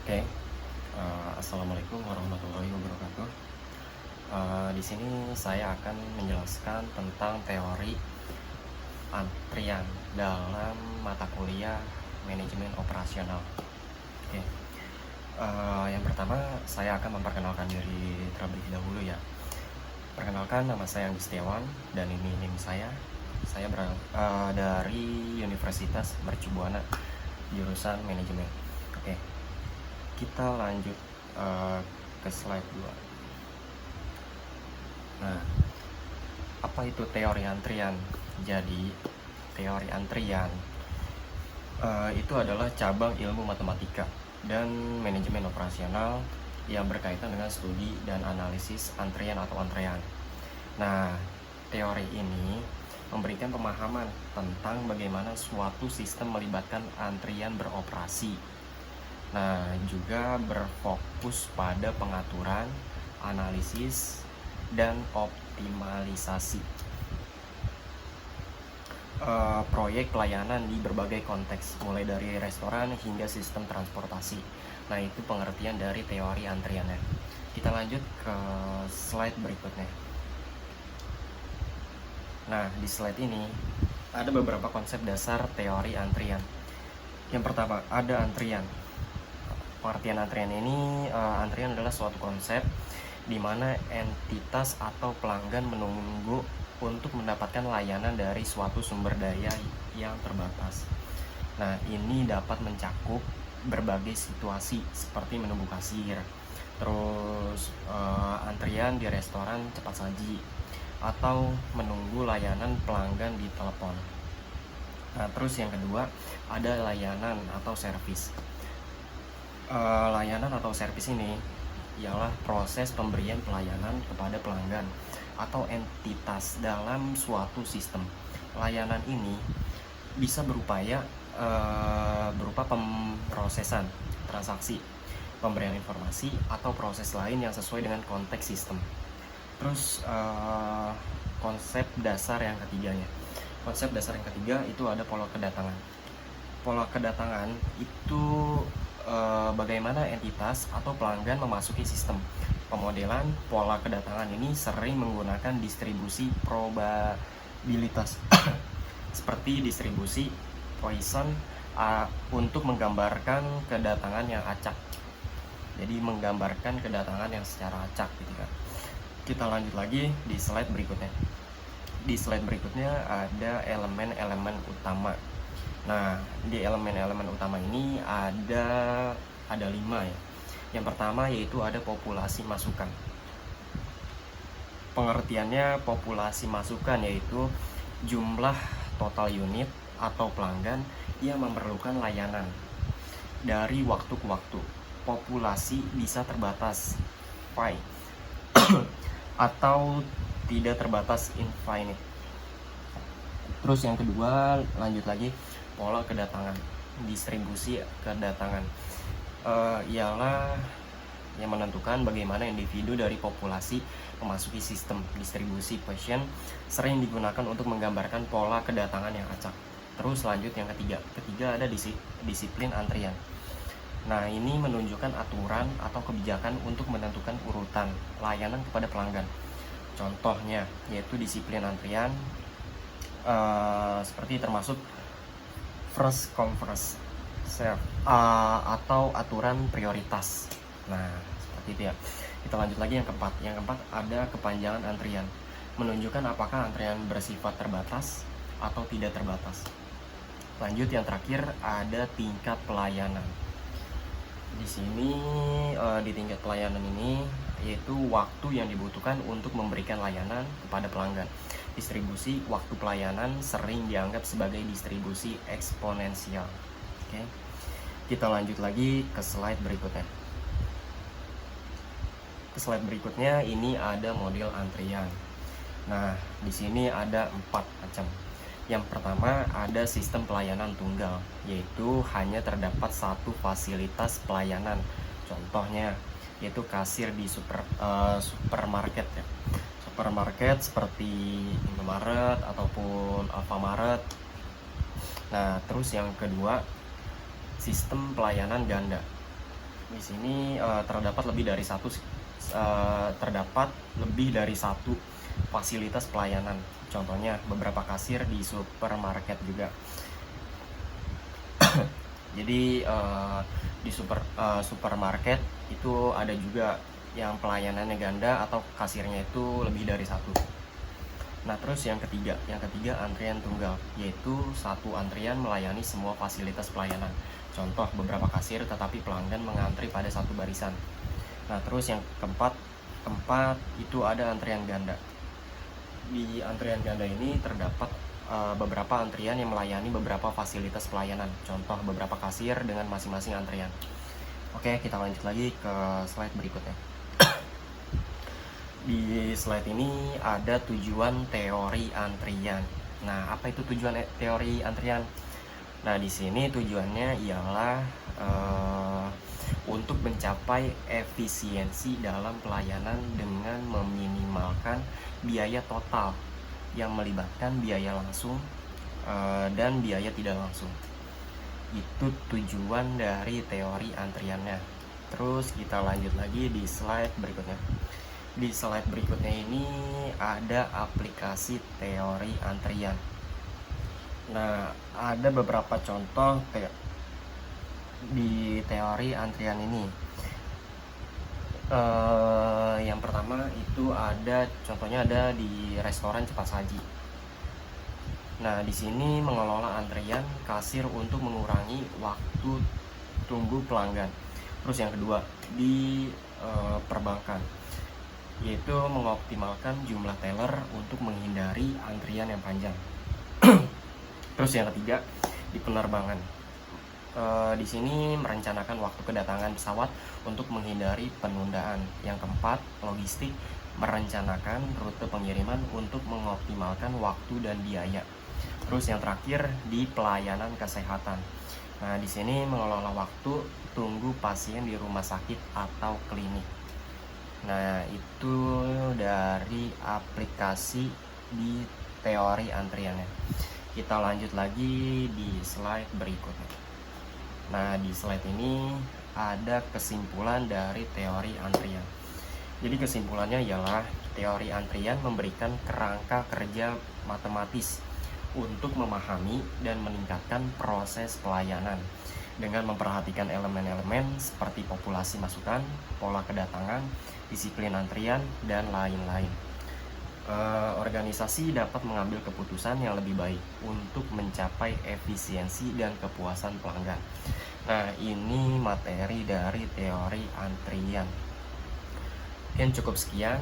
Oke, assalamualaikum warahmatullahi wabarakatuh. Di sini saya akan menjelaskan tentang teori antrian dalam mata kuliah manajemen operasional. Oke, yang pertama saya akan memperkenalkan diri terlebih dahulu ya. Perkenalkan, nama saya Anggi Setiawan dan ini NIM saya. Saya dari Universitas Mercubuana, jurusan manajemen. Oke, kita lanjut ke slide 2. Nah, apa itu teori antrian? Jadi, teori antrian itu adalah cabang ilmu matematika dan manajemen operasional yang berkaitan dengan studi dan analisis antrian atau antrean. Nah, teori ini memberikan pemahaman tentang bagaimana suatu sistem melibatkan antrian beroperasi. Nah, juga berfokus pada pengaturan, analisis, dan optimalisasi proyek pelayanan di berbagai konteks, mulai dari restoran hingga sistem transportasi. Nah, itu pengertian dari teori antriannya. Kita lanjut ke slide berikutnya. Nah, di slide ini ada beberapa konsep dasar teori antrian. Yang pertama, ada antrian. Pengertian antrian ini, antrian adalah suatu konsep di mana entitas atau pelanggan menunggu untuk mendapatkan layanan dari suatu sumber daya yang terbatas. Nah, ini dapat mencakup berbagai situasi seperti menunggu kasir, terus antrian di restoran cepat saji, atau menunggu layanan pelanggan di telepon. Nah, terus yang kedua ada layanan atau servis. Layanan atau servis ini ialah proses pemberian pelayanan kepada pelanggan atau entitas dalam suatu sistem. Layanan ini bisa berupa pemrosesan transaksi, pemberian informasi, atau proses lain yang sesuai dengan konteks sistem. Terus konsep dasar yang ketiganya. Konsep dasar yang ketiga itu ada pola kedatangan. Pola kedatangan itu bagaimana entitas atau pelanggan memasuki sistem. Pemodelan pola kedatangan ini sering menggunakan distribusi probabilitas seperti distribusi Poisson untuk menggambarkan kedatangan yang acak. Jadi menggambarkan kedatangan yang secara acak gitu kan. Kita lanjut lagi di slide berikutnya. Di slide berikutnya ada elemen-elemen utama. Nah, di elemen-elemen utama ini ada 5 ya. Yang pertama yaitu ada populasi masukan. Pengertiannya populasi masukan yaitu jumlah total unit atau pelanggan yang memerlukan layanan dari waktu ke waktu. Populasi bisa terbatas pi atau tidak terbatas infinite. Terus yang kedua, lanjut lagi, pola kedatangan, distribusi kedatangan ialah yang menentukan bagaimana individu dari populasi memasuki sistem. Distribusi Poisson sering digunakan untuk menggambarkan pola kedatangan yang acak. Terus lanjut yang ketiga ada disiplin antrian. Nah, ini menunjukkan aturan atau kebijakan untuk menentukan urutan layanan kepada pelanggan. Contohnya yaitu disiplin antrian seperti termasuk first come first serve atau aturan prioritas. Nah, seperti itu ya. Kita lanjut lagi yang keempat. Yang keempat ada kepanjangan antrian, menunjukkan apakah antrian bersifat terbatas atau tidak terbatas. Lanjut yang terakhir ada tingkat pelayanan. Di sini di tingkat pelayanan ini yaitu waktu yang dibutuhkan untuk memberikan layanan kepada pelanggan. Distribusi waktu pelayanan sering dianggap sebagai distribusi eksponensial. Oke. Kita lanjut lagi ke slide berikutnya. Ke slide berikutnya ini ada model antrian. Nah, di sini ada 4 macam. Yang pertama ada sistem pelayanan tunggal, yaitu hanya terdapat satu fasilitas pelayanan. Contohnya yaitu kasir di supermarket ya. Supermarket seperti Indomaret ataupun Alfamaret. Nah, terus yang kedua sistem pelayanan ganda. Di sini terdapat lebih dari satu fasilitas pelayanan. Contohnya beberapa kasir di supermarket juga. Jadi di supermarket itu ada juga yang pelayanannya ganda atau kasirnya itu lebih dari satu. Nah, terus yang ketiga antrian tunggal, yaitu satu antrian melayani semua fasilitas pelayanan. Contoh beberapa kasir tetapi pelanggan mengantri pada satu barisan. Nah, terus yang keempat itu ada antrian ganda. Di antrian ganda ini terdapat beberapa antrian yang melayani beberapa fasilitas pelayanan. Contoh beberapa kasir dengan masing-masing antrian. Oke, kita lanjut lagi ke slide berikutnya. Di slide ini ada tujuan teori antrian. Nah, apa itu tujuan teori antrian? Nah, di sini tujuannya ialah untuk mencapai efisiensi dalam pelayanan dengan meminimalkan biaya total yang melibatkan biaya langsung dan biaya tidak langsung. Itu tujuan dari teori antriannya. Terus kita lanjut lagi di slide berikutnya. Di slide berikutnya ini ada aplikasi teori antrian. Nah, ada beberapa contoh di teori antrian ini. Yang pertama itu contohnya ada di restoran cepat saji. Nah, di sini mengelola antrian kasir untuk mengurangi waktu tunggu pelanggan. Terus yang kedua di perbankan, yaitu mengoptimalkan jumlah teller untuk menghindari antrian yang panjang. Terus yang ketiga di penerbangan. Di sini merencanakan waktu kedatangan pesawat untuk menghindari penundaan. Yang keempat, logistik, merencanakan rute pengiriman untuk mengoptimalkan waktu dan biaya. Terus yang terakhir di pelayanan kesehatan. Nah, di sini mengelola waktu tunggu pasien di rumah sakit atau klinik. Nah, itu dari aplikasi di teori antriannya. Kita lanjut lagi di slide berikutnya. Nah, di slide ini ada kesimpulan dari teori antrian. Jadi kesimpulannya ialah teori antrian memberikan kerangka kerja matematis untuk memahami dan meningkatkan proses pelayanan dengan memperhatikan elemen-elemen seperti populasi masukan, pola kedatangan, disiplin antrian, dan lain-lain. Organisasi dapat mengambil keputusan yang lebih baik untuk mencapai efisiensi dan kepuasan pelanggan. Nah, ini materi dari teori antrian. Mungkin cukup sekian.